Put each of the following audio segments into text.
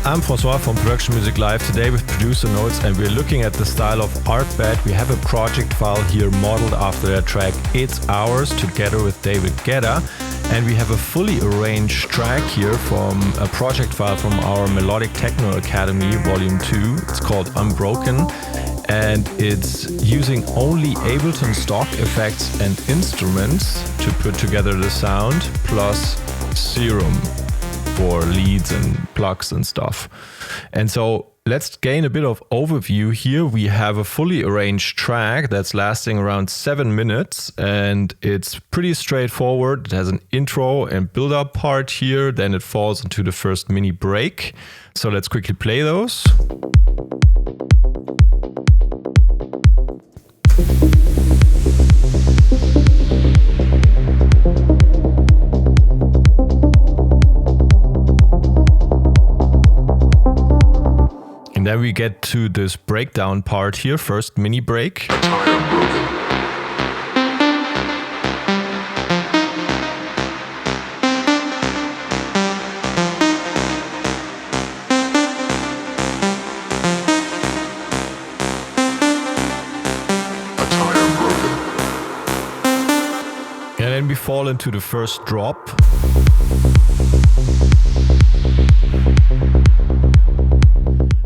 I'm Francois from Production Music Live, today with Producer Notes, and we're looking at the style of ARTBAT. We have a project file here modeled after their track It's Ours together with David Guetta. And we have a fully arranged track here from a project file from our Melodic Techno Academy, Volume 2. It's called Unbroken, and it's using only Ableton stock effects and instruments to put together the sound, plus Serum for leads and plugs and stuff. And so let's gain a bit of overview here. We have a fully arranged track that's lasting around 7 minutes, and it's pretty straightforward. It has an intro and build-up part here, then it falls into the first mini break. So let's quickly play those. And then we get to this breakdown part here, first mini break. And then we fall into the first drop.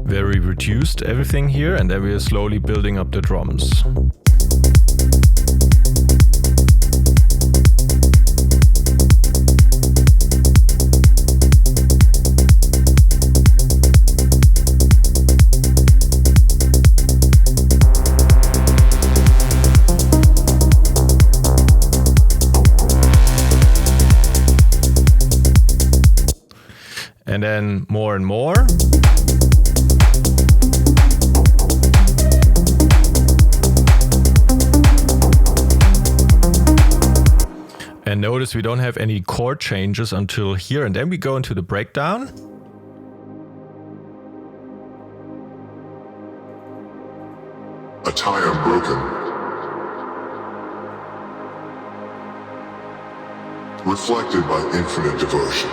Very reduced everything here, and then we are slowly building up the drums. And then more and more. And notice we don't have any chord changes until here, and then we go into the breakdown. A tie unbroken. Reflected by infinite devotion.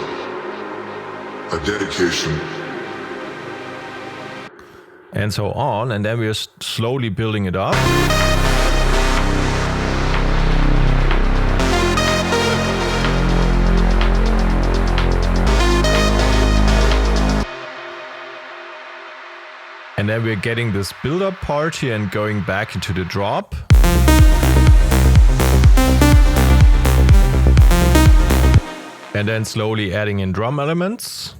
A dedication. And so on, and then we are slowly building it up. And then we're getting this build-up part here and going back into the drop. And then slowly adding in drum elements.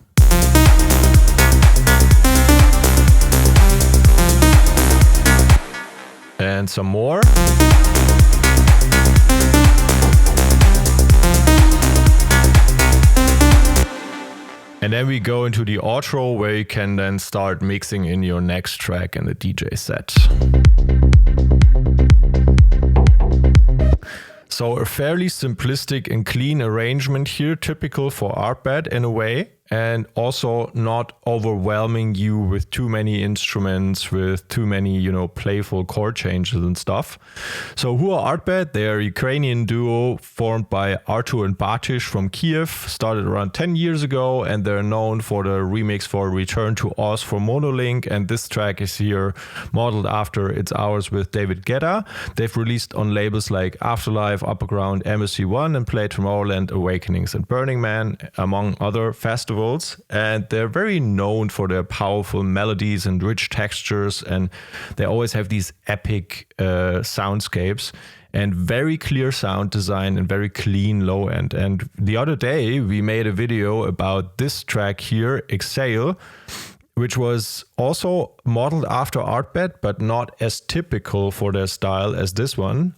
And some more. And then we go into the outro, where you can then start mixing in your next track in the DJ set. So a fairly simplistic and clean arrangement here, typical for ARTBAT in a way, and also not overwhelming you with too many instruments, with too many, playful chord changes and stuff. So who are ARTBAT? They are a Ukrainian duo formed by Artur and Batish from Kiev, started around 10 years ago, and they're known for the remix for Return to Oz for Monolink, and this track is here modeled after It's Ours with David Guetta. They've released on labels like Afterlife, Upperground, Embassy One, and played Tomorrowland, Awakenings, and Burning Man, among other festivals. And they're very known for their powerful melodies and rich textures, and they always have these epic soundscapes and very clear sound design and very clean low end. And the other day we made a video about this track here, Exhale, which was also modeled after ARTBAT, but not as typical for their style as this one.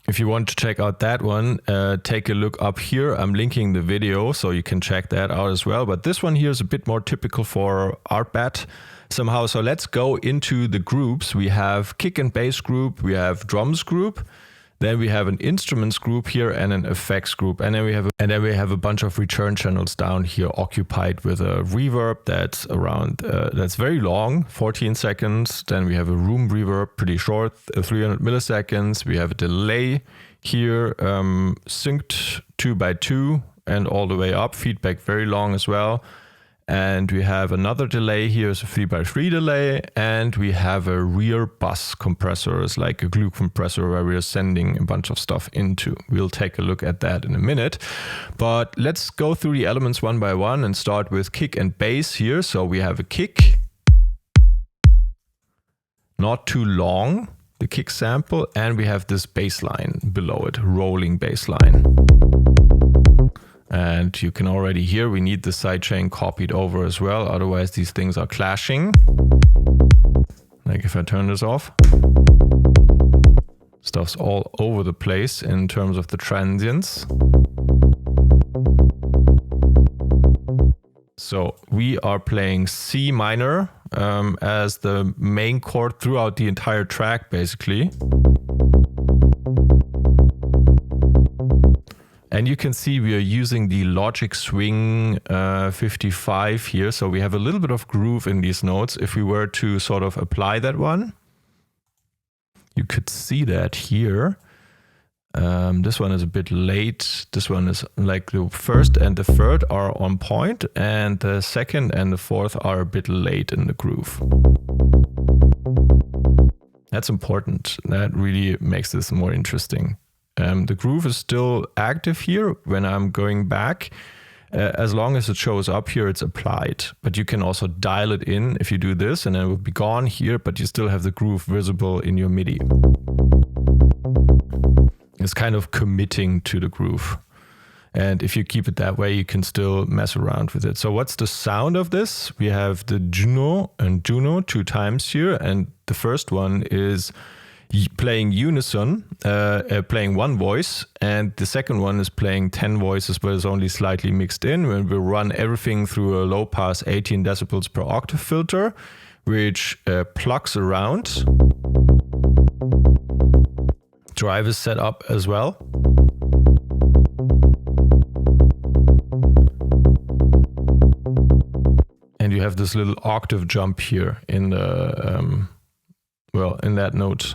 If you want to check out that one, take a look up here. I'm linking the video so you can check that out as well. But this one here is a bit more typical for ARTBAT somehow. So let's go into the groups. We have kick and bass group, we have drums group, Then we have an instruments group here and an effects group. And then we have a bunch of return channels down here occupied with a reverb that's around, that's very long, 14 seconds. Then we have a room reverb, pretty short, 300 milliseconds. We have a delay here, synced 2x2 and all the way up, feedback very long as well. And we have another delay here, is a 3x3 delay, and we have a rear bus compressor, it's like a glue compressor where we are sending a bunch of stuff into. We'll take a look at that in a minute. But let's go through the elements one by one and start with kick and bass here. So we have a kick, not too long, the kick sample, and we have this bass line below it, rolling bass line. And you can already hear we need the sidechain copied over as well, otherwise these things are clashing. Like if I turn this off, stuff's all over the place in terms of the transients. So we are playing C minor as the main chord throughout the entire track basically. And you can see we are using the Logic Swing 55 here. So we have a little bit of groove in these notes. If we were to sort of apply that one, you could see that here. This one is a bit late. This one is like the first and the third are on point, and the second and the fourth are a bit late in the groove. That's important. That really makes this more interesting. The groove is still active here when I'm going back. As long as it shows up here, it's applied. But you can also dial it in if you do this, and then it will be gone here, but you still have the groove visible in your MIDI. It's kind of committing to the groove. And if you keep it that way, you can still mess around with it. So what's the sound of this? We have the Juno and Juno 2 times here. And the first one is playing unison, playing one voice, and the second one is playing 10 voices, but it's only slightly mixed in. When we run everything through a low pass 18 decibels per octave filter, which plugs around. Drive is set up as well. And you have this little octave jump here in the well, in that note.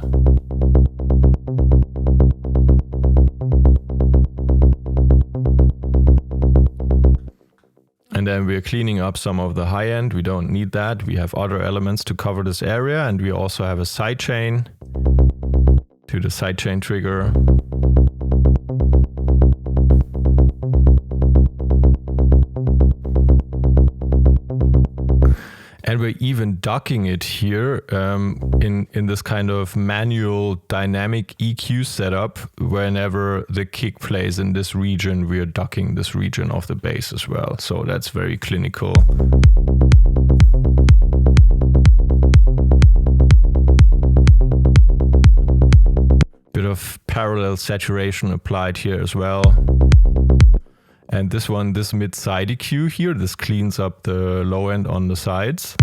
And then we're cleaning up some of the high end. We don't need that. We have other elements to cover this area. And we also have a sidechain to the sidechain trigger. And we're even ducking it here in this kind of manual dynamic EQ setup. Whenever the kick plays in this region, we're ducking this region of the bass as well. So that's very clinical. Bit of parallel saturation applied here as well. And this one, this mid-side EQ here, this cleans up the low end on the sides.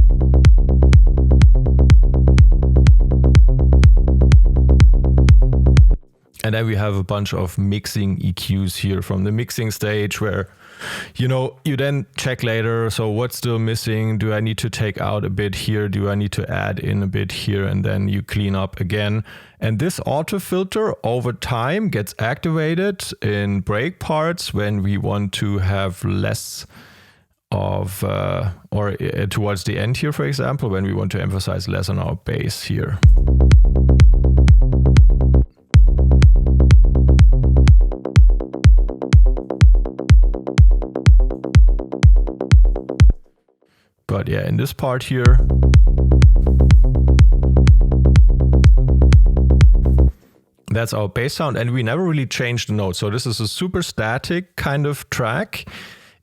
And then we have a bunch of mixing EQs here from the mixing stage where, you know, you then check later, so what's still missing? Do I need to take out a bit here? Do I need to add in a bit here? And then you clean up again. And this auto filter over time gets activated in break parts when we want to have less of, or towards the end here, for example, when we want to emphasize less on our bass here. But yeah, in this part here, that's our bass sound, and we never really changed the notes. So this is a super static kind of track.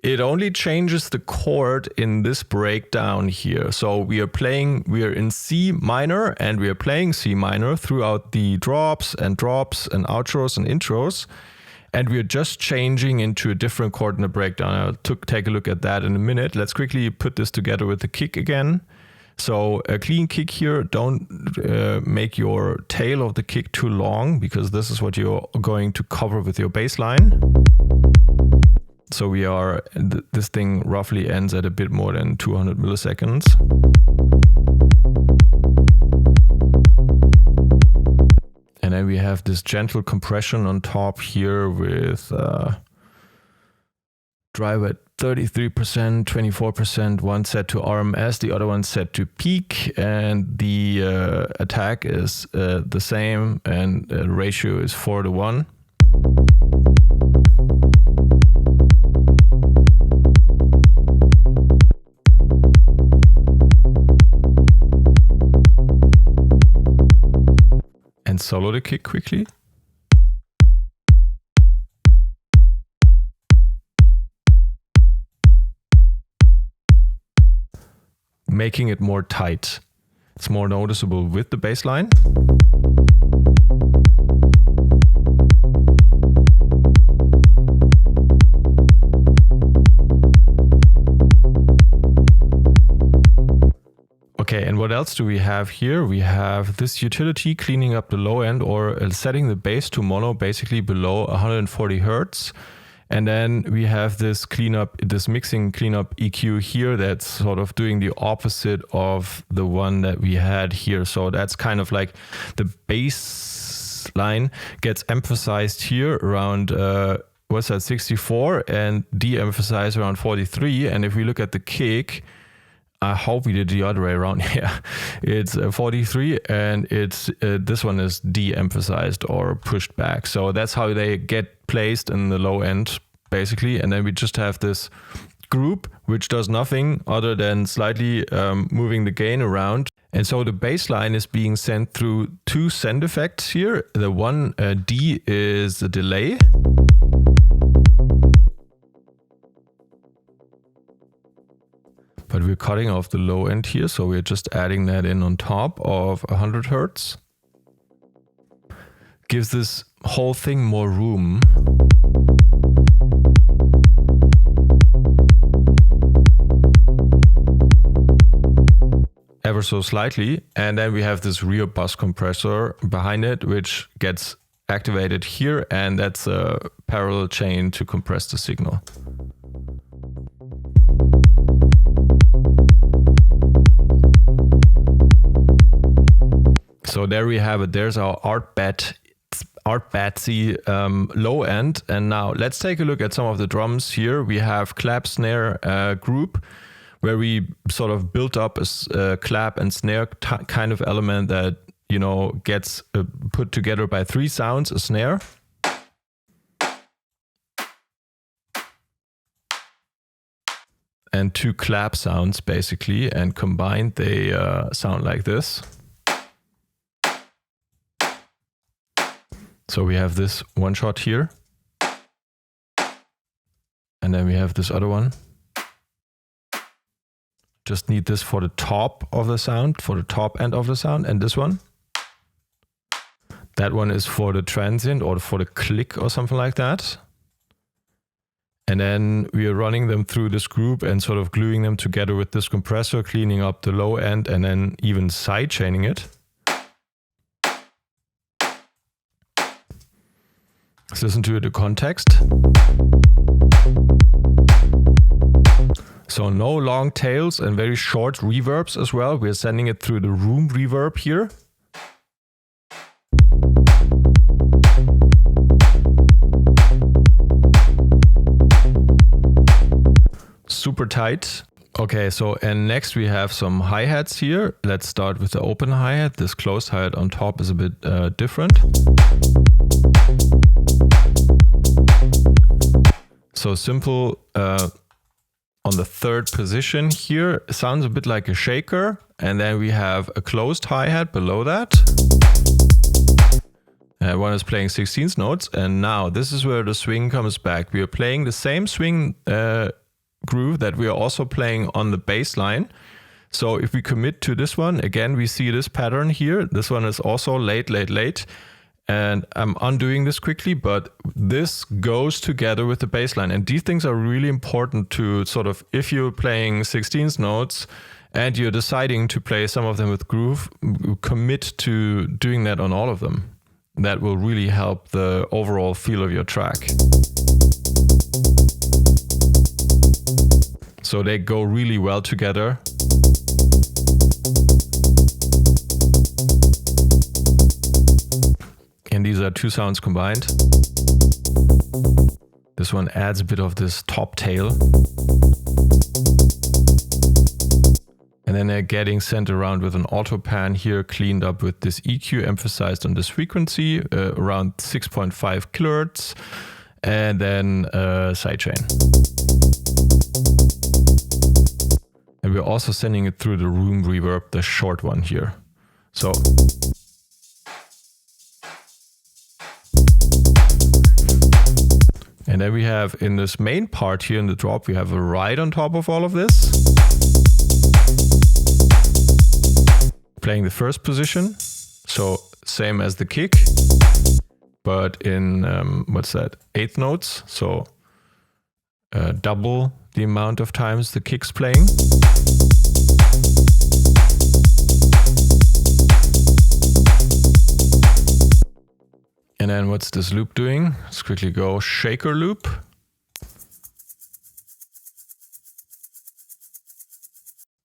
It only changes the chord in this breakdown here. So we are in C minor, and we are playing C minor throughout the drops and outros and intros. And we're just changing into a different chord in the breakdown. I'll take a look at that in a minute. Let's quickly put this together with the kick again. So a clean kick here, don't make your tail of the kick too long, because this is what you're going to cover with your bass line. So we are, this thing roughly ends at a bit more than 200 milliseconds. And then we have this gentle compression on top here with drive at 33%, 24%, one set to RMS, the other one set to peak, and the attack is the same, and the ratio is 4:1. And solo the kick quickly. Making it more tight. It's more noticeable with the bass line. Okay, and what else do we have here? We have this utility cleaning up the low end, or setting the bass to mono, basically below 140 Hertz. And then we have this cleanup, this mixing cleanup EQ here that's sort of doing the opposite of the one that we had here. So that's kind of like the bass line gets emphasized here around, what's that, 64, and de-emphasized around 43. And if we look at the kick, I hope we did the other way around here. It's 43, and it's this one is de-emphasized or pushed back. So that's how they get placed in the low end, basically. And then we just have this group which does nothing other than slightly moving the gain around. And so the bass line is being sent through two send effects here. The one D is the delay. But we're cutting off the low end here, so we're just adding that in on top of 100 Hertz. Gives this whole thing more room. Ever so slightly. And then we have this rear bus compressor behind it, which gets activated here, and that's a parallel chain to compress the signal. So there we have it. There's our ARTBAT low end. And now let's take a look at some of the drums here. We have clap snare group, where we sort of built up a clap and snare kind of element that, you know, gets put together by three sounds: a snare, and two clap sounds, basically, and combined they sound like this. So we have this one shot here, and then we have this other one. Just need this for the top of the sound, for the top end of the sound, and this one. That one is for the transient or for the click or something like that. And then we are running them through this group and sort of gluing them together with this compressor, cleaning up the low end, and then even side chaining it. Let's listen to the context. So no long tails and very short reverbs as well. We're sending it through the room reverb here. Super tight. Okay, so and next we have some hi-hats here. Let's start with the open hi-hat. This closed hi-hat on top is a bit different. So simple on the third position here. It sounds a bit like a shaker. And then we have a closed hi-hat below that. One is playing 16th notes. And now this is where the swing comes back. We are playing the same swing groove that we are also playing on the bass line. So if we commit to this one, again, we see this pattern here. This one is also late, late, late. And I'm undoing this quickly, but this goes together with the bass line. And these things are really important to sort of, if you're playing 16th notes and you're deciding to play some of them with groove, commit to doing that on all of them. That will really help the overall feel of your track. So they go really well together. And these are two sounds combined. This one adds a bit of this top tail. And then they're getting sent around with an auto pan here, cleaned up with this EQ emphasized on this frequency, around 6.5 kilohertz, and then sidechain. And we're also sending it through the room reverb, the short one here. So. And then we have in this main part here in the drop, we have a ride on top of all of this. Playing the first position, so same as the kick, but in, what's that, 8th notes, so double the amount of times the kick's playing. And then what's this loop doing? Let's quickly go shaker loop.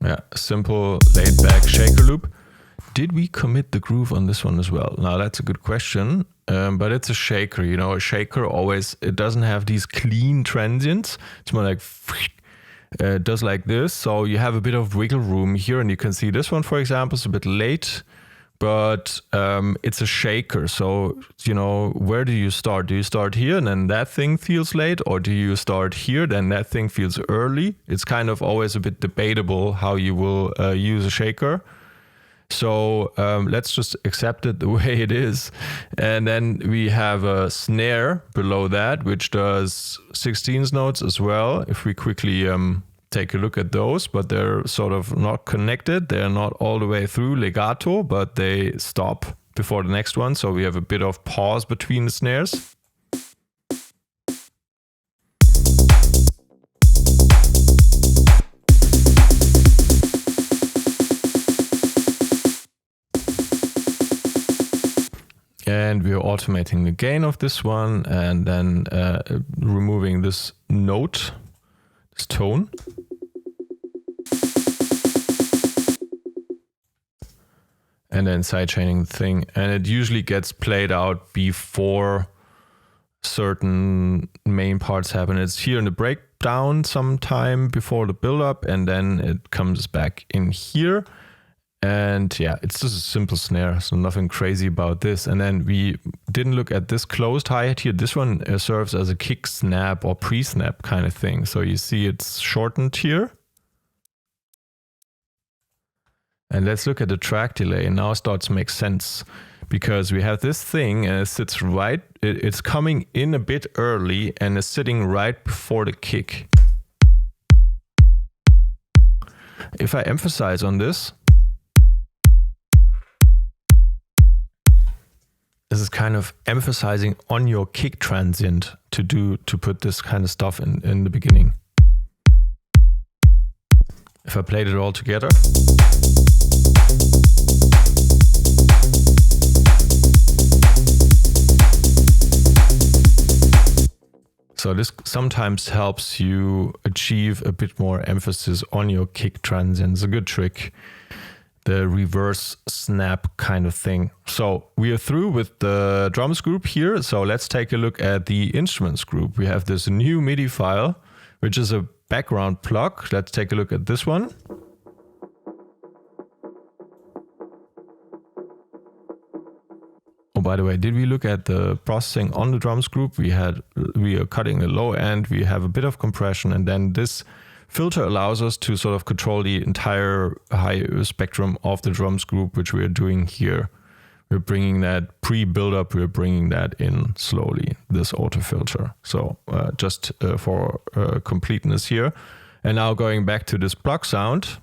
Yeah, simple laid back shaker loop. Did we commit the groove on this one as well? Now that's a good question, but it's a shaker. You know, a shaker always, it doesn't have these clean transients. It's more like, it does like this. So you have a bit of wiggle room here, and you can see this one, for example, is a bit late, but it's a shaker. So, you know, where do you start? Do you start here and then that thing feels late? Or do you start here, then that thing feels early? It's kind of always a bit debatable how you will use a shaker. So let's just accept it the way it is. And then we have a snare below that, which does 16th notes as well. If we quickly take a look at those, but they're sort of not connected. They're not all the way through legato, but they stop before the next one. So we have a bit of pause between the snares. And we're automating the gain of this one, and then removing this note, this tone. And then sidechaining the thing. And it usually gets played out before certain main parts happen. It's here in the breakdown sometime before the build-up, and then it comes back in here. And yeah, it's just a simple snare, so nothing crazy about this. And then we didn't look at this closed hi-hat here. This one serves as a kick snap or pre-snap kind of thing. So you see it's shortened here. And let's look at the track delay. And now it starts to make sense, because we have this thing and it sits right, it's coming in a bit early and is sitting right before the kick. If I emphasize on this, this is kind of emphasizing on your kick transient to put this kind of stuff in the beginning. If I played it all together. So this sometimes helps you achieve a bit more emphasis on your kick transient. It's a good trick. The reverse snap kind of thing. So we are through with the drums group here. So let's take a look at the instruments group. We have this new MIDI file, which is a background plug. Let's take a look at this one. Oh, by the way, did we look at the processing on the drums group? We are cutting the low end. We have a bit of compression, and then this filter allows us to sort of control the entire high spectrum of the drums group, which we are doing here. We're bringing that pre-build-up, we're bringing that in slowly, this auto filter. So just for completeness here. And now going back to this plug sound.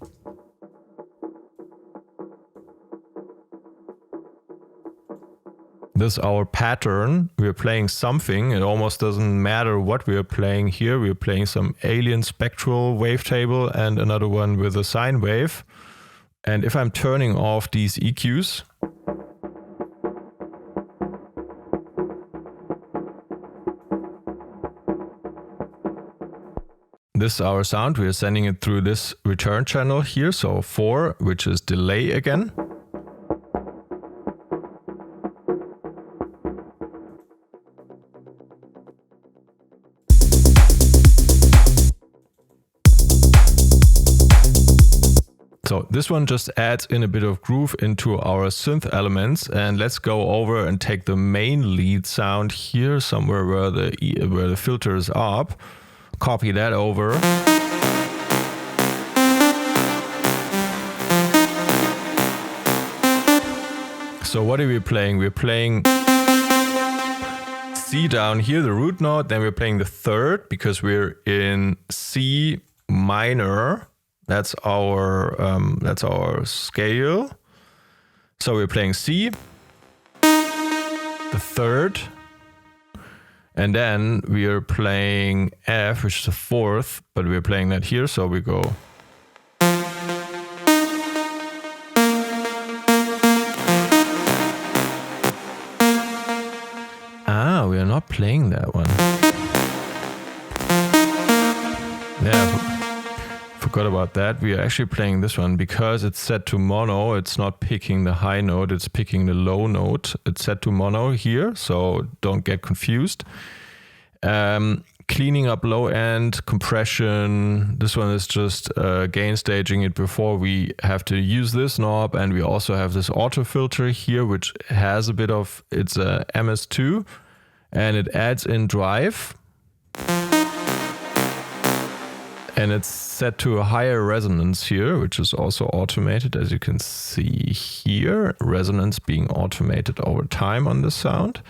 This is our pattern. We're playing something. It almost doesn't matter what we're playing here. We're playing some alien spectral wavetable and another one with a sine wave. And if I'm turning off these EQs, this is our sound. We are sending it through this return channel here. So 4, which is delay again. So this one just adds in a bit of groove into our synth elements, and let's go over and take the main lead sound here, somewhere where the filter is up. Copy that over. So what are we playing? We're playing C down here, the root note. Then we're playing the third because we're in C minor. That's our scale. So we're playing C, the third, and then we are playing F, which is the fourth, but we're playing that here, so we go. Ah, we are not playing that one. Yeah. Forgot about that. We are actually playing this one because it's set to mono. It's not picking the high note, it's picking the low note. It's set to mono here, so don't get confused. Cleaning up low end, compression. This one is just gain staging it before we have to use this knob. And we also have this auto filter here, which has a bit of, it's a MS2, and it adds in drive. And it's set to a higher resonance here, which is also automated, as you can see here. Resonance being automated over time on the sound.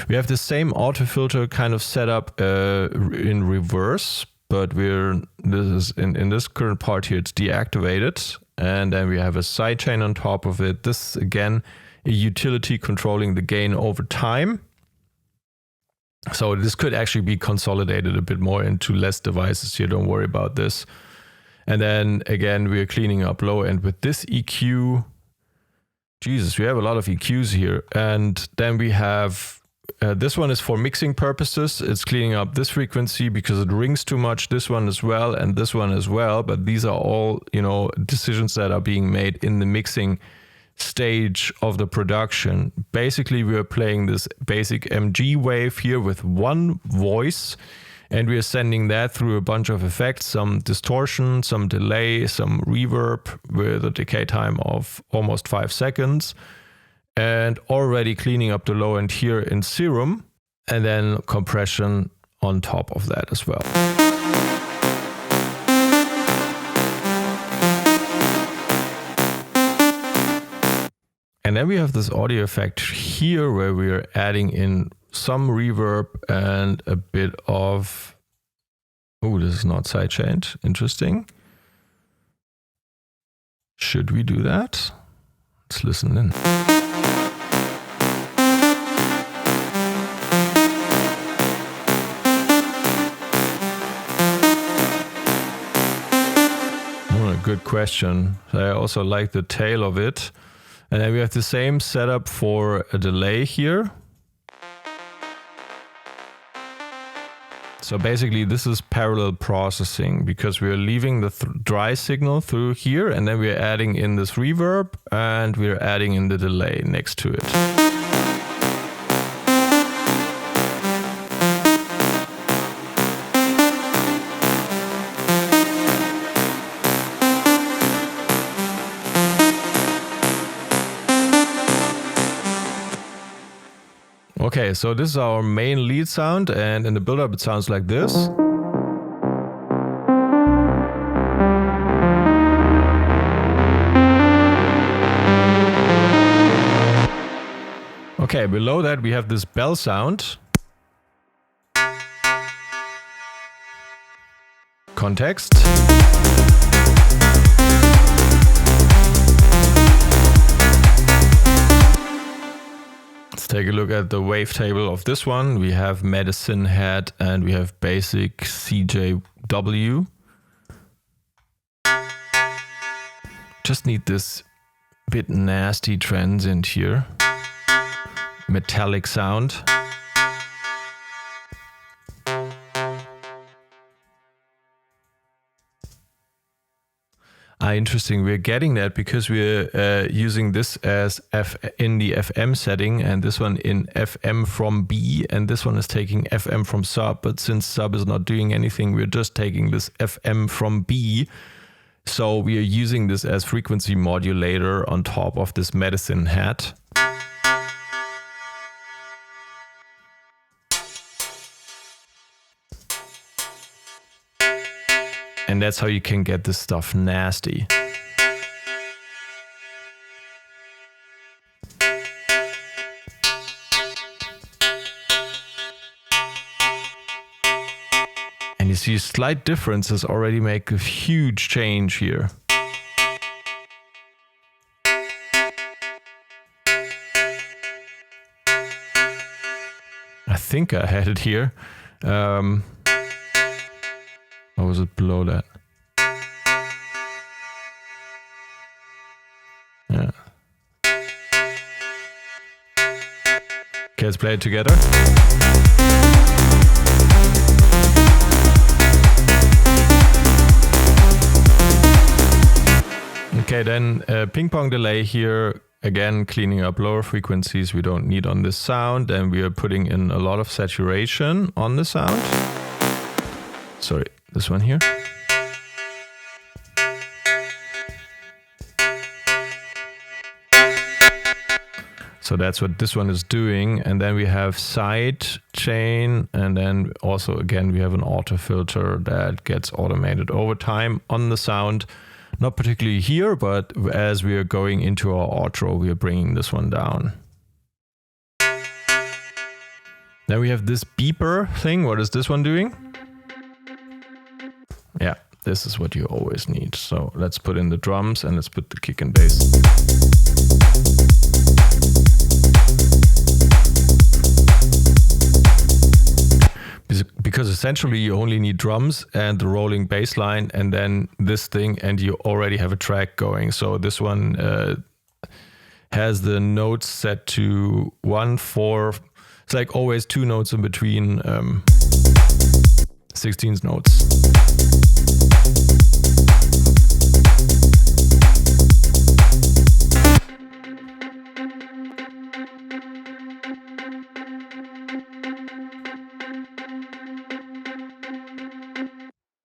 We have the same auto filter kind of set up in reverse, but this is in this current part here, it's deactivated. And then we have a sidechain on top of it. This again, a utility controlling the gain over time. So this could actually be consolidated a bit more into less devices here. Don't worry about this. And then again, we're cleaning up low end with this EQ. Jesus, we have a lot of EQs here. And then we have, this one is for mixing purposes. It's cleaning up this frequency because it rings too much. This one as well, and this one as well. But these are all, decisions that are being made in the mixing stage of the production. Basically, we are playing this basic MG wave here with one voice, and we are sending that through a bunch of effects, some distortion, some delay, some reverb with a decay time of almost 5 seconds, and already cleaning up the low end here in Serum, and then compression on top of that as well. And then we have this audio effect here where we are adding in some reverb and a bit of, oh, this is not sidechained. Interesting. Should we do that? Let's listen in. Oh, a good question. I also like the tail of it. And then we have the same setup for a delay here. So basically this is parallel processing because we are leaving the dry signal through here, and then we are adding in this reverb and we are adding in the delay next to it. Okay, so this is our main lead sound, and in the build-up it sounds like this. Okay, below that we have this bell sound. Context. Let's take a look at the wavetable of this one. We have medicine head and we have basic CJW. Just need this bit nasty transient here. Metallic sound. Interesting. We're getting that because we're using this as F in the FM setting, and this one in FM from B, and this one is taking FM from sub. But since sub is not doing anything, we're just taking this FM from B. So we are using this as frequency modulator on top of this medicine hat. And that's how you can get this stuff nasty. And you see slight differences already make a huge change here. I think I had it here. Or was it below that? Yeah. Okay, let's play it together. Okay, then ping pong delay here. Again, cleaning up lower frequencies we don't need on this sound. And we are putting in a lot of saturation on the sound. Sorry. This one here. So that's what this one is doing. And then we have side chain. And then also, again, we have an auto filter that gets automated over time on the sound. Not particularly here, but as we are going into our outro, we are bringing this one down. Then we have this beeper thing. What is this one doing? Yeah, this is what you always need. So let's put in the drums and let's put the kick and bass. Because essentially you only need drums and the rolling bass line and then this thing and you already have a track going. So this one has the notes set to 1, 4. It's like always 2 notes in between 16th notes.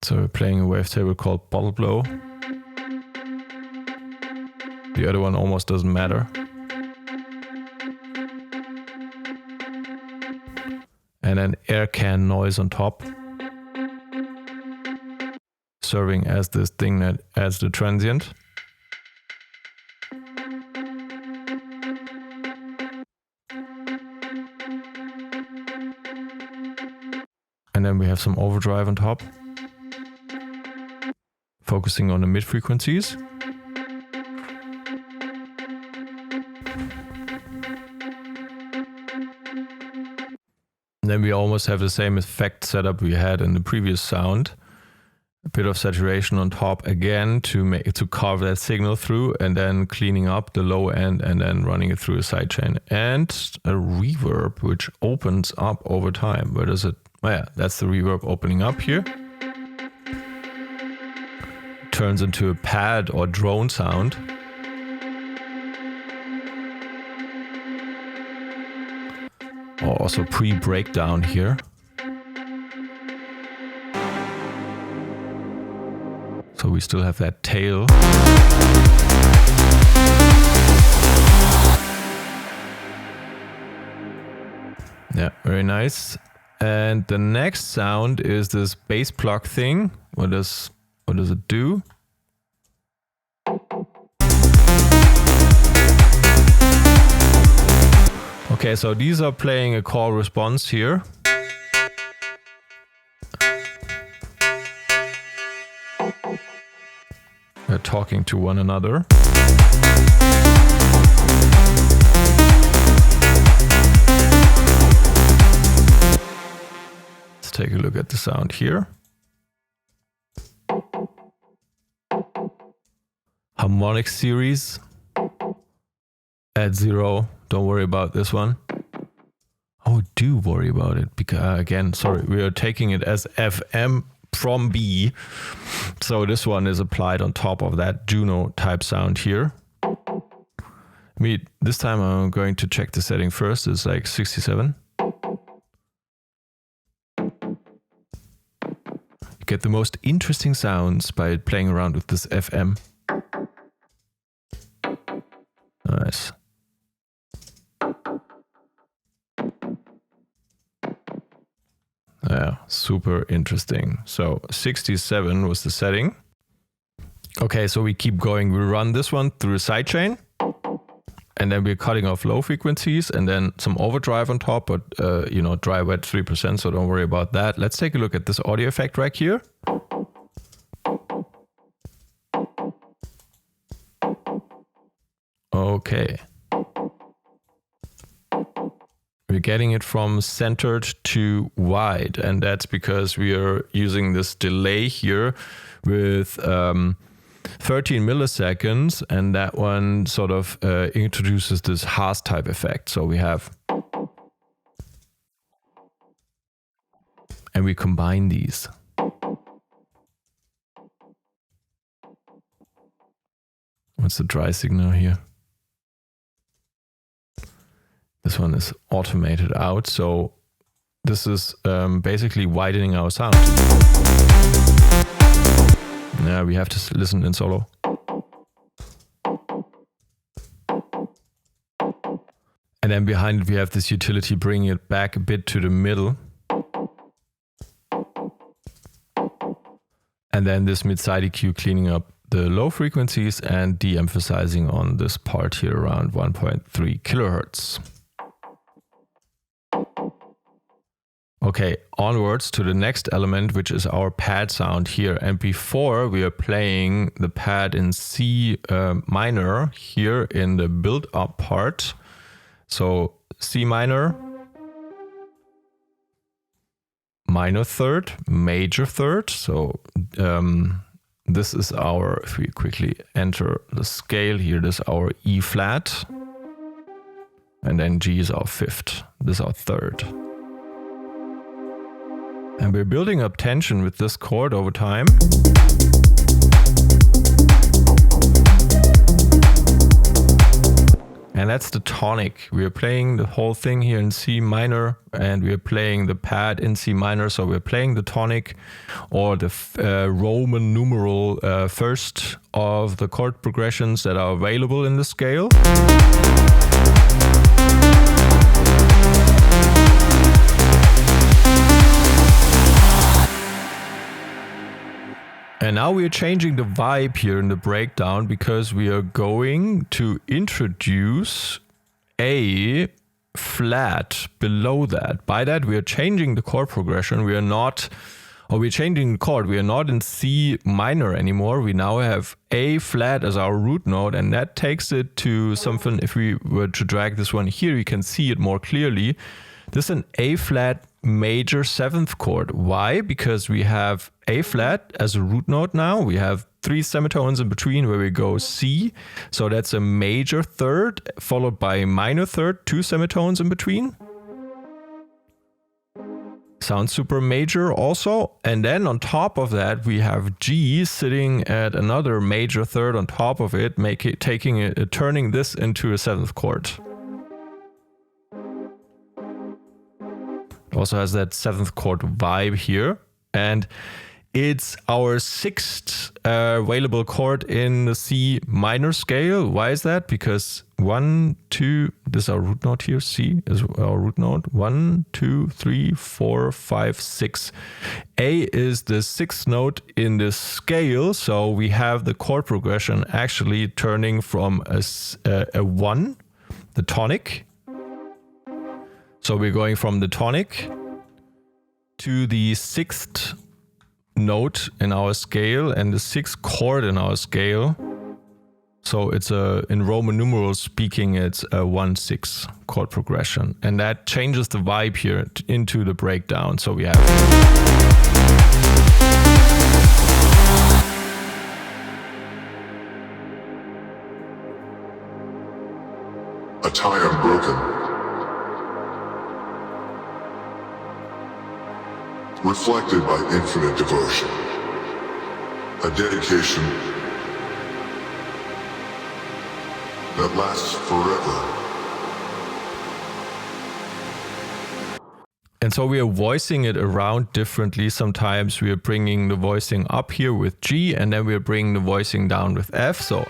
So we're playing a wavetable called Bottle Blow. The other one almost doesn't matter. And then air can noise on top, serving as this thing that adds the transient. And then we have some overdrive on top, focusing on the mid frequencies. And then we almost have the same effect setup we had in the previous sound. A bit of saturation on top again to carve that signal through, and then cleaning up the low end and then running it through a sidechain. And a reverb which opens up over time. Where does it? Oh yeah, that's the reverb opening up here. Turns into a pad or drone sound. Or also pre-breakdown here. So we still have that tail. Yeah, very nice. And the next sound is this bass plug thing. What does it do? Okay, so these are playing a call response here. They're talking to one another. take a look at the sound here. Harmonic series at 0. Don't worry about this one. Oh, do worry about it, because again, sorry, we are taking it as FM from B. So this one is applied on top of that Juno type sound here. This time I'm going to check the setting first. It's like 67. You get the most interesting sounds by playing around with this FM. Nice. Yeah, super interesting. So 67 was the setting. Okay, so we keep going. We run this one through a sidechain. And then we're cutting off low frequencies and then some overdrive on top, but you know, dry wet 3%, so don't worry about that. Let's take a look at this audio effect rack here. Okay. We're getting it from centered to wide, and that's because we are using this delay here with 13 milliseconds, and that one sort of introduces this Haas type effect. So we have, and we combine these. What's the dry signal here? This one is automated out, so this is basically widening our sound. Yeah, we have to listen in solo. And then behind it we have this utility bringing it back a bit to the middle. And then this mid-side EQ cleaning up the low frequencies and de-emphasizing on this part here around 1.3 kilohertz. Okay, onwards to the next element, which is our pad sound here. And before we are playing the pad in C minor here in the build-up part. So C minor, minor third, major third. So this is our, if we quickly enter the scale here, this is our E flat. And then G is our fifth. This is our third. And we're building up tension with this chord over time. And that's the tonic. We are playing the whole thing here in C minor, and we are playing the pad in C minor. So we're playing the tonic, or the Roman numeral first of the chord progressions that are available in the scale. And now we are changing the vibe here in the breakdown, because we are going to introduce a flat below that. By that, we are changing the chord progression. We are not, or we're changing the chord. We are not in C minor anymore. We now have A flat as our root note, and that takes it to something. If we were to drag this one here, you can see it more clearly. This is an A flat major seventh chord. Why? Because we have A flat as a root note now. We have 3 semitones in between where we go C. So that's a major third followed by a minor third, 2 semitones in between. Sounds super major also. And then on top of that, we have G sitting at another major third on top of it, turning this into a seventh chord. Also has that seventh chord vibe here, and it's our sixth available chord in the C minor scale. Why is that? Because 1, 2, this is our root note here. C is our root note. 1, 2, 3, 4, 5, 6. A is the sixth note in this scale, so we have the chord progression actually turning from a 1, the tonic. So we're going from the tonic to the sixth note in our scale and the sixth chord in our scale. So it's in Roman numerals speaking, it's a 1/6 chord progression. And that changes the vibe here into the breakdown. So we have a tie unbroken, reflected by infinite devotion, a dedication that lasts forever. And so we are voicing it around differently. Sometimes we are bringing the voicing up here with G, and then we are bringing the voicing down with F. So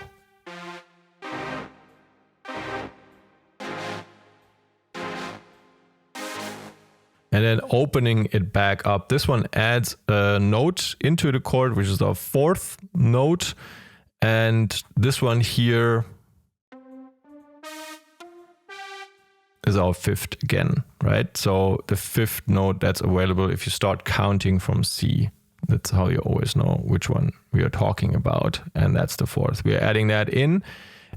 and then opening it back up. This one adds a note into the chord, which is our 4th note. And this one here is our 5th again, right? So the 5th note that's available if you start counting from C. That's how you always know which one we are talking about. And that's the 4th. We are adding that in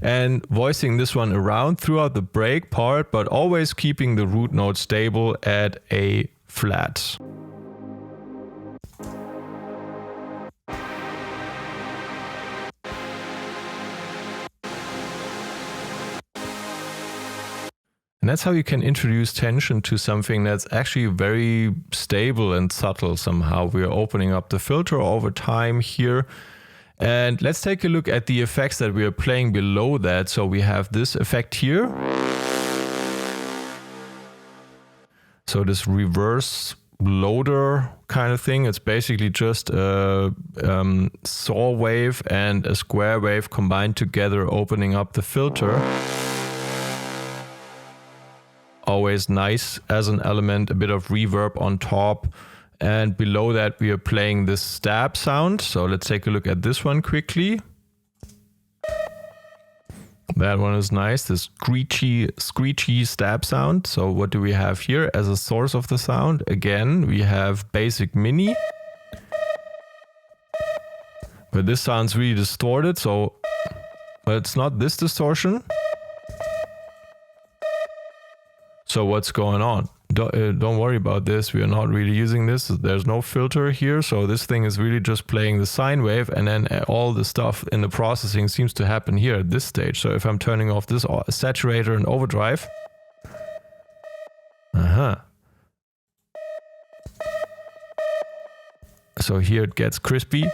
and voicing this one around throughout the break part, but always keeping the root note stable at A flat. And that's how you can introduce tension to something that's actually very stable and subtle somehow. We are opening up the filter over time here. And let's take a look at the effects that we are playing below that. So we have this effect here. So this reverse loader kind of thing. It's basically just a saw wave and a square wave combined together, opening up the filter. Always nice as an element, a bit of reverb on top. And below that, we are playing this stab sound. So let's take a look at this one quickly. That one is nice, this screechy stab sound. So what do we have here as a source of the sound? Again, we have basic mini. But this sounds really distorted, so but it's not this distortion. So what's going on? Don't worry about this. We are not really using this. There's no filter here. So this thing is really just playing the sine wave, and then all the stuff in the processing seems to happen here at this stage. So if I'm turning off this saturator and overdrive. So here it gets crispy.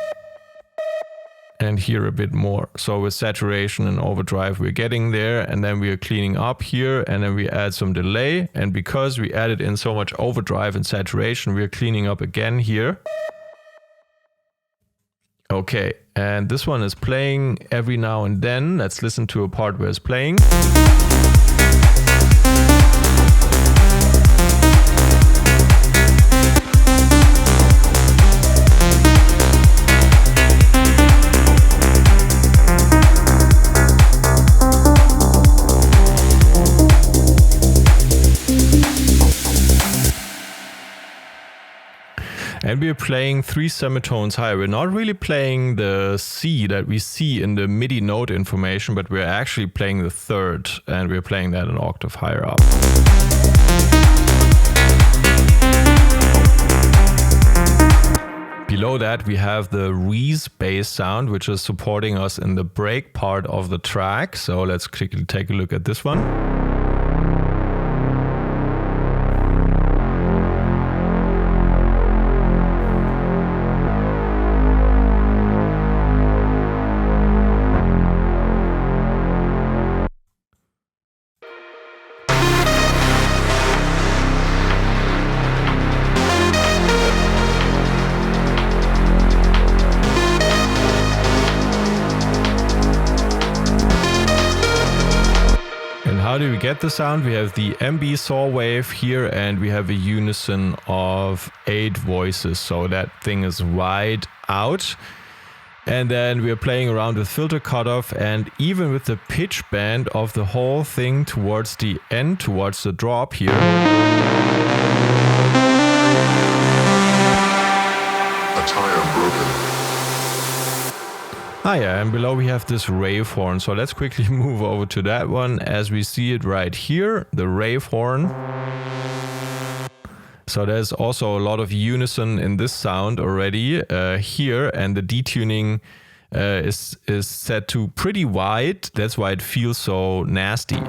And here a bit more. So with saturation and overdrive, we're getting there, and then we are cleaning up here, and then we add some delay. And because we added in so much overdrive and saturation, we are cleaning up again here. Okay, and this one is playing every now and then. Let's listen to a part where it's playing. And we're playing 3 semitones higher. We're not really playing the C that we see in the MIDI note information, but we're actually playing the 3rd, and we're playing that an octave higher up. Below that, we have the Reese bass sound, which is supporting us in the break part of the track. So let's quickly take a look at this one. How do we get the sound? We have the MB saw wave here, and we have a unison of 8 voices. So that thing is wide out. And then we are playing around with filter cutoff, and even with the pitch bend of the whole thing towards the end, towards the drop here. Yeah, and below we have this rave horn. So let's quickly move over to that one as we see it right here, the rave horn. So there's also a lot of unison in this sound already here, and the detuning is set to pretty wide. That's why it feels so nasty.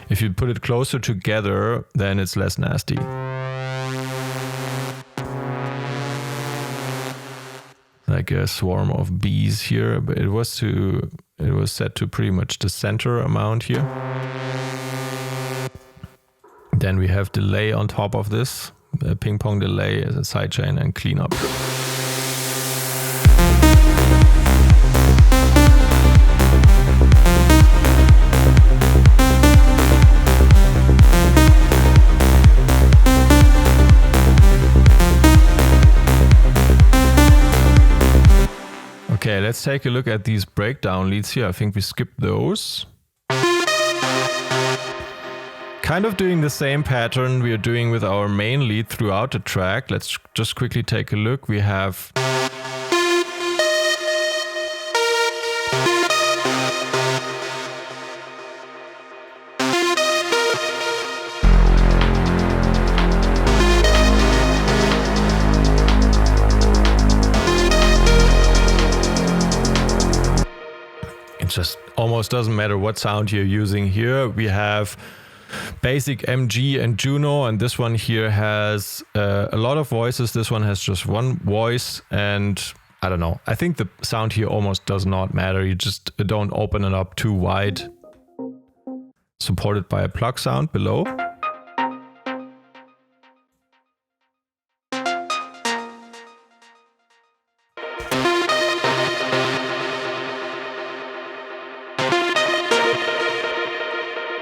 If you put it closer together, then it's less nasty. Like a swarm of bees here, but it was set to pretty much the center amount here. Then we have delay on top of this, the ping pong delay as a sidechain and cleanup. Okay, let's take a look at these breakdown leads here. I think we skipped those. Kind of doing the same pattern we are doing with our main lead throughout the track. Let's just quickly take a look. We have it just almost doesn't matter what sound you're using here. We have basic MG and Juno, and this one here has a lot of voices. This one has just one voice, and I don't know. I think the sound here almost does not matter. You just don't open it up too wide. Supported by a plug sound below.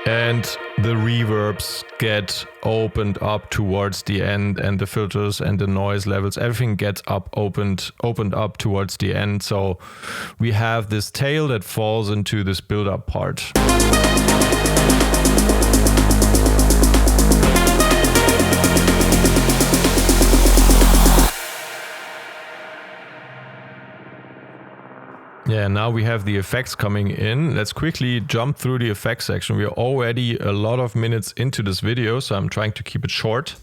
And the reverbs get opened up towards the end, and the filters and the noise levels, everything gets opened up towards the end. So we have this tail that falls into this build-up part. Yeah, now we have the effects coming in. Let's quickly jump through the effects section. We are already a lot of minutes into this video, so I'm trying to keep it short.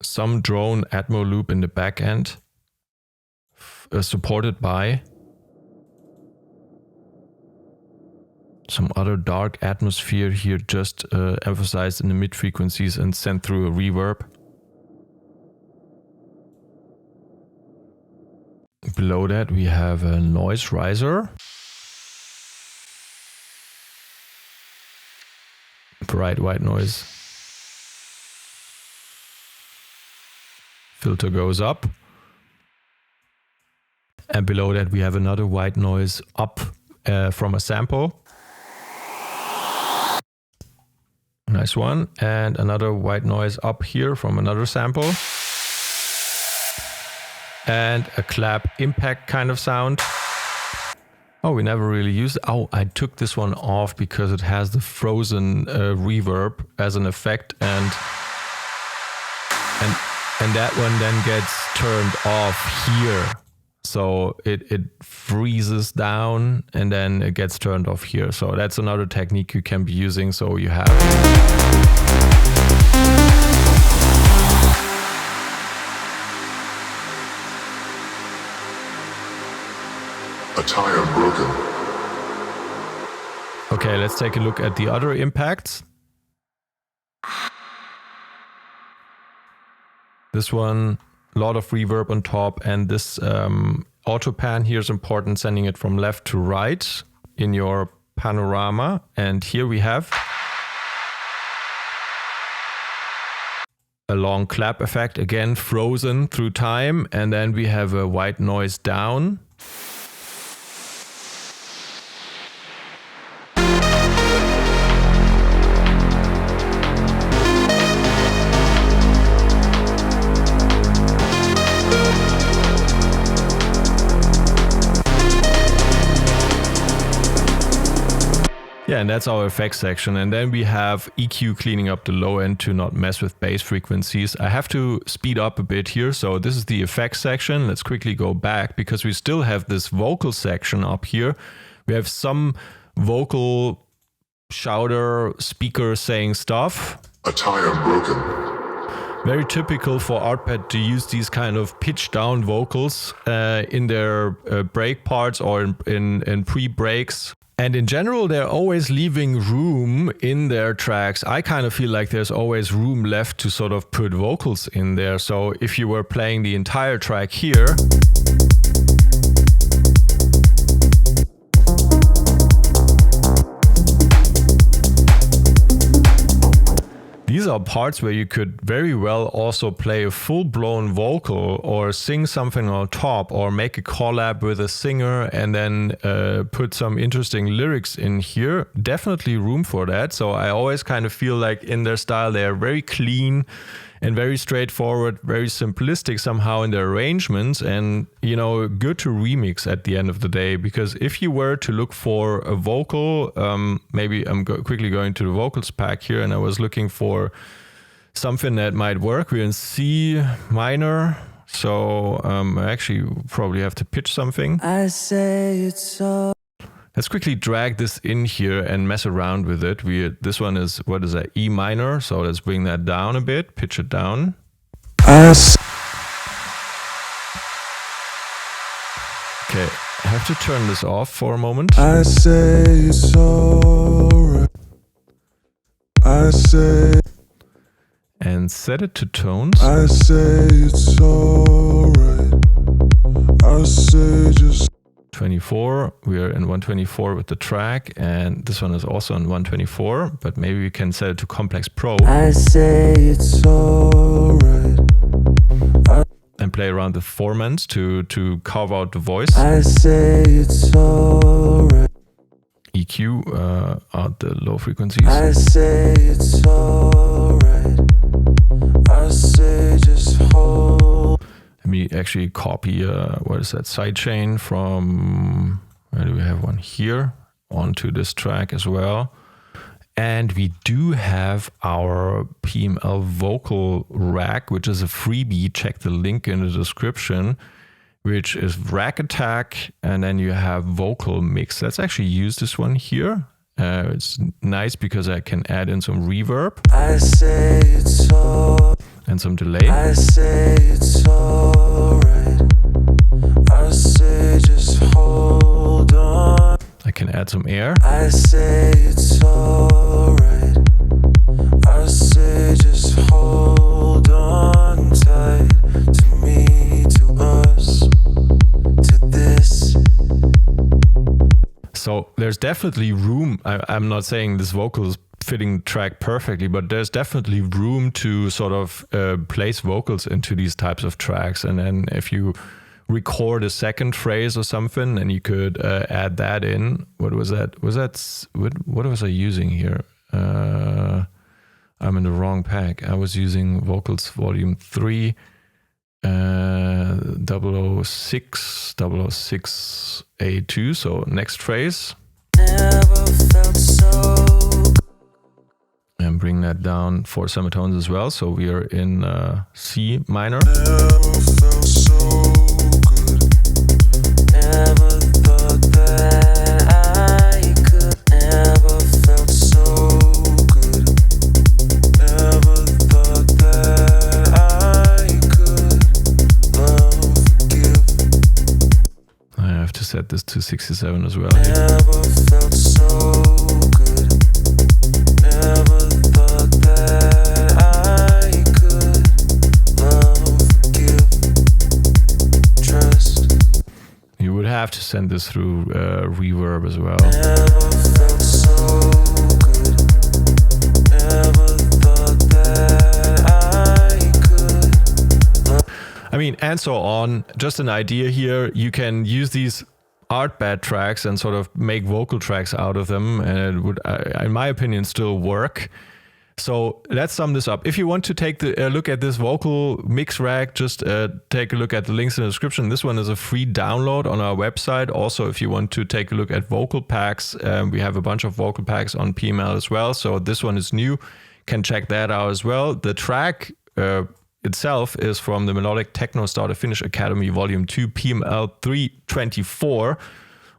Some drone Atmo loop in the back end, supported by some other dark atmosphere here, just emphasized in the mid frequencies and sent through a reverb. Below that we have a noise riser. Bright white noise. Filter goes up. And below that we have another white noise up from a sample. Nice one. And another white noise up here from another sample. And a clap impact kind of sound. Oh, we never really used it. Oh, I took this one off because it has the frozen reverb as an effect, and that one then gets turned off here. So it freezes down and then it gets turned off here. So that's another technique you can be using. So you have a tie Unbroken. Okay, let's take a look at the other impacts. This one, a lot of reverb on top, and this auto pan here is important, sending it from left to right in your panorama. And here we have a long clap effect, again frozen through time, and then we have a white noise down. Yeah, and And that's our effects section. And then we have EQ cleaning up the low end to not mess with bass frequencies. I have to speed up a bit here. So this is the effects section. Let's quickly go back because we still have this vocal section up here. We have some vocal shouter speaker saying stuff. Unbroken. Very typical for ARTBAT to use these kind of pitch down vocals in their break parts or in pre-breaks. And in general, they're always leaving room in their tracks. I kind of feel like there's always room left to sort of put vocals in there. So if you were playing the entire track here, these are parts where you could very well also play a full-blown vocal or sing something on top or make a collab with a singer and then put some interesting lyrics in here. Definitely room for that. So I always kind of feel like in their style, they're very clean and very straightforward, very simplistic somehow in their arrangements, and good to remix at the end of the day. Because if you were to look for a vocal, maybe I'm quickly going to the vocals pack here, and I was looking for something that might work. We're in C minor, so I actually probably have to pitch something. I say it's so. Let's quickly drag this in here and mess around with it. This one is, what is that, E minor? So let's bring that down a bit, pitch it down. Okay, I have to turn this off for a moment. I say it's alright. I say. And set it to tones. I say it's alright. I say just. 24, we are in 124 with the track, and this one is also on 124, but maybe we can set it to Complex Pro. I say it's alright. And play around the formants to carve out the voice. I say it's alright. EQ out the low frequencies. I say it's alright. I say just hold. Let me actually copy, what is that, sidechain from, where do we have one here, onto this track as well. And we do have our PML vocal rack, which is a freebie. Check the link in the description, which is rack attack. And then you have vocal mix. Let's actually use this one here. It's nice because I can add in some reverb. I say it's all. And some delay. I say it's alright. I say just hold on. I can add some air. I say it's alright. I say just hold on tight to me, to us, to this. So there's definitely room. I'm not saying this vocal is fitting the track perfectly, but there's definitely room to sort of place vocals into these types of tracks. And then if you record a second phrase or something, then you could add that in. What was that? What was I using here? I'm in the wrong pack. I was using vocals volume 3, 006, 006A2. So next phrase. Never felt so. And bring that down for semitones as well. So we are in C minor. Never felt so good. Never thought that I could. Never felt so good. Never thought that I could love, forgive. I have to set this to 67 as well. Never felt so good. Never thought that I could love, forgive, trust. You would have to send this through reverb as well. Never felt so good. Never thought that I could love. I mean, and so on. Just an idea here. You can use these ARTBAT tracks and sort of make vocal tracks out of them, and it would, in my opinion, still work. So let's sum this up. If you want to take a look at this vocal mix rack, just take a look at the links in the description. This one is a free download on our website. Also, if you want to take a look at vocal packs, we have a bunch of vocal packs on PML as well. So this one is new. Can check that out as well. The track itself is from the Melodic Techno Start Finish Academy Volume 2 PML 324.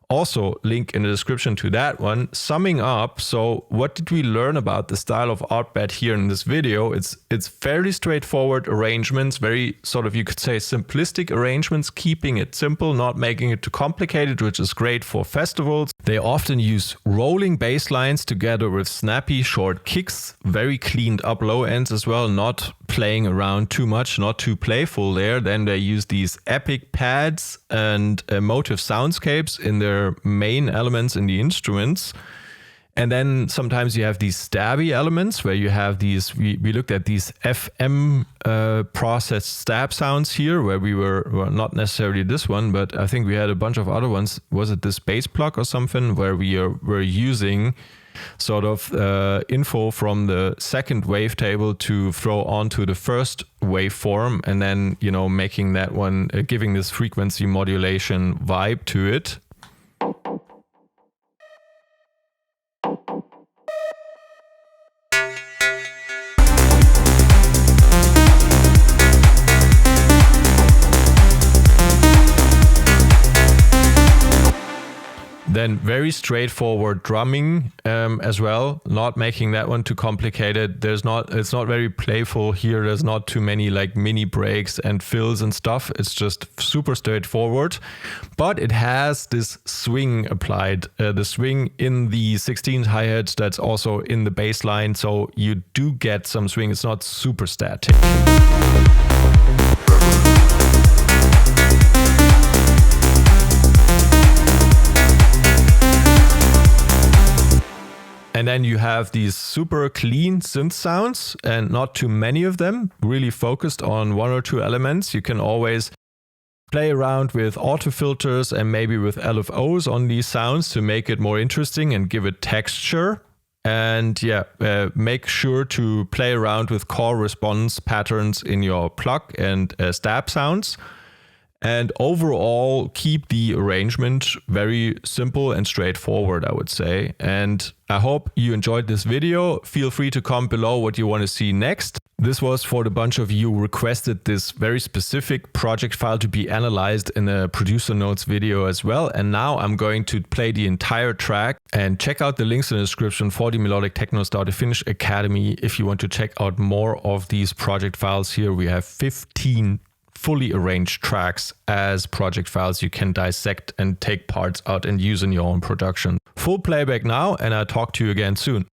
Also, link in the description to that one. Summing up, so what did we learn about the style of ARTBAT here in this video? It's fairly straightforward arrangements, very sort of, you could say, simplistic arrangements, keeping it simple, not making it too complicated, which is great for festivals. They often use rolling bass lines together with snappy short kicks, very cleaned up low ends as well, not playing around too much, not too playful there. Then they use these epic pads and emotive soundscapes in their main elements in the instruments. And then sometimes you have these stabby elements where you have these, we looked at these FM processed stab sounds here, where we were, well, not necessarily this one, but I think we had a bunch of other ones. Was it this bass plug or something, where were using sort of info from the second wavetable to throw onto the first waveform, and then, you know, making that one, giving this frequency modulation vibe to it. Then very straightforward drumming as well, not making that one too complicated. It's not very playful here. There's not too many like mini breaks and fills and stuff. It's just super straightforward, but it has this swing applied, the swing in the 16th hi-hats that's also in the bass line. So you do get some swing. It's not super static. And then you have these super clean synth sounds, and not too many of them, really focused on one or two elements. You can always play around with auto filters and maybe with LFOs on these sounds to make it more interesting and give it texture. And yeah, make sure to play around with core response patterns in your pluck and stab sounds. And overall, keep the arrangement very simple and straightforward, I would say. And I hope you enjoyed this video. Feel free to comment below what you want to see next. This was for the bunch of you who requested this very specific project file to be analyzed in a producer notes video as well. And now I'm going to play the entire track, and check out the links in the description for the Melodic Techno Start Finish Academy if you want to check out more of these project files here. We have 15 fully arranged tracks as project files you can dissect and take parts out and use in your own production. Full playback now, and I'll talk to you again soon.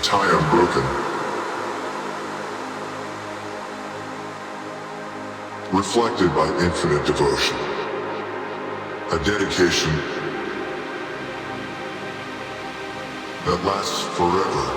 tie unbroken. Reflected by infinite devotion. A dedication that lasts forever.